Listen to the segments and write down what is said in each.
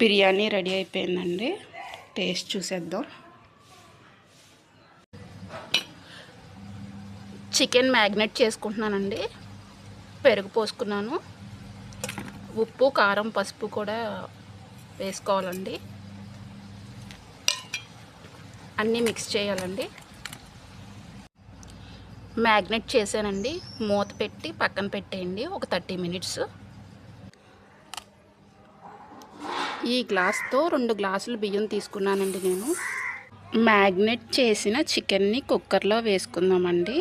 Biryani ready అయిపోయిందండి. Taste చూసేద్దాం. Chicken magnet చేసుకుంటున్నానండి. పెరుగు పోసుకున్నాను. ఉప్పు, కారం, పసుపు కూడా వేసుకోవాలండి. అన్నీ మిక్స్ చేయాలండి. మ్యాగ్నేట్ చేశానండి. మూత పెట్టి పక్కన పెట్టేయండి ఒక 30 మినిట్స్. ఈ గ్లాస్తో 2 గ్లాసులు బియ్యం తీసుకున్నానండి నేను. మ్యాగ్నేట్ చేసిన చికెన్ని కుక్కర్లో వేసుకుందామండి.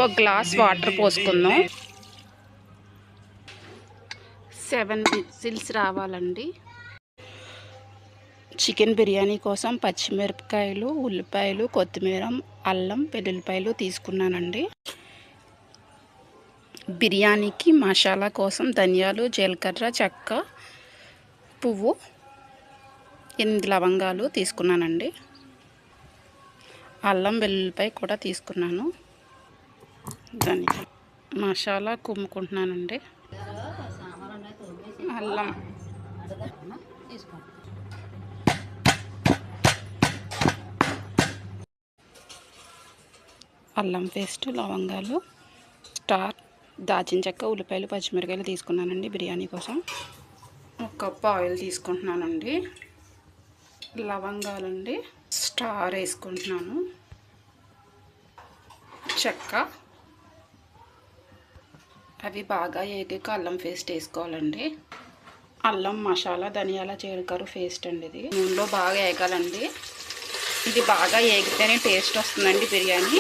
ఒక గ్లాస్ వాటర్ పోసుకుందాం. 7 విజిల్స్ రావాలండి. చికెన్ బిర్యానీ కోసం పచ్చిమిరపకాయలు, ఉల్లిపాయలు, కొత్తిమీర, అల్లం, వెల్లుల్లిపాయలు తీసుకున్నానండి. బిర్యానీకి మసాలా కోసం ధనియాలు, జీలకర్ర, చెక్క, పువ్వు, 8 లవంగాలు తీసుకున్నానండి. అల్లం, వెల్లుల్లిపాయ కూడా తీసుకున్నాను. మసాలా కుమ్ముకుంటున్నానండి. అల్లం, అల్లం పేస్ట్, లవంగాలు, స్టార్, దాల్చిన చెక్క, ఉల్లిపాయలు, పచ్చిమిరకాయలు తీసుకున్నానండి బిర్యానీ కోసం. 1 కప్పు ఆయిల్ తీసుకుంటున్నానండి. లవంగాలండి, స్టార్ వేసుకుంటున్నాను. చెక్క, అవి బాగా ఏగాక అల్లం పేస్ట్ వేసుకోవాలండి. అల్లం, మసాలా, ధనియాల, జీలకర్ర పేస్ట్ అండి. ఇది నూనెలో బాగా ఏగాలండి. ఇది బాగా ఏగితేనే టేస్ట్ వస్తుందండి బిర్యానీ.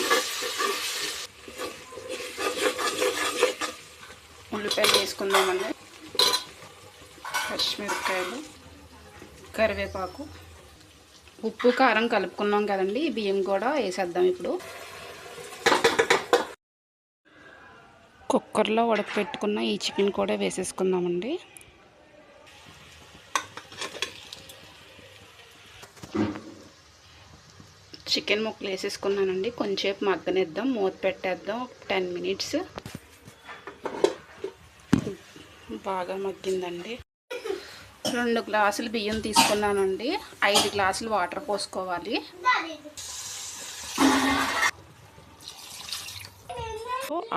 ఉల్లిపాయలు వేసుకుందామండి. పచ్చిమిరపకాయలు, కరివేపాకు, ఉప్పు, కారం కలుపుకున్నాం కదండి. ఈ బియ్యం కూడా వేసేద్దాం ఇప్పుడు. కుక్కర్లో ఉడకపెట్టుకున్న ఈ చికెన్ కూడా వేసేసుకుందామండి. చికెన్ ముక్కలు వేసేసుకున్నానండి. కొంచెంసేపు మగ్గనిద్దాం, మూత పెట్టేద్దాం. 10 మినిట్స్. బాగా మగ్గిందండి. 2 గ్లాసులు బియ్యం తీసుకున్నానండి. 5 గ్లాసులు వాటర్ పోసుకోవాలి.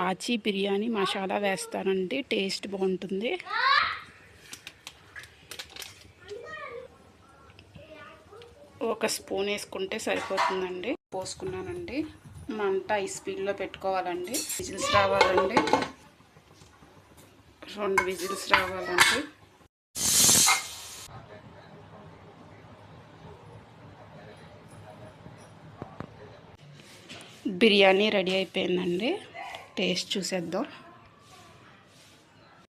ఆచి బిర్యానీ మసాలా వేస్తానండి, టేస్ట్ బాగుంటుంది. ఒక స్పూన్ వేసుకుంటే సరిపోతుందండి. పోసుకున్నానండి. మంట హై స్పీడ్లో పెట్టుకోవాలండి. విజిల్స్ రావాలండి. 2 విజిల్స్ రావాలండి. బిర్యానీ రెడీ అయిపోయిందండి. టేస్ట్ చూసేద్దాం.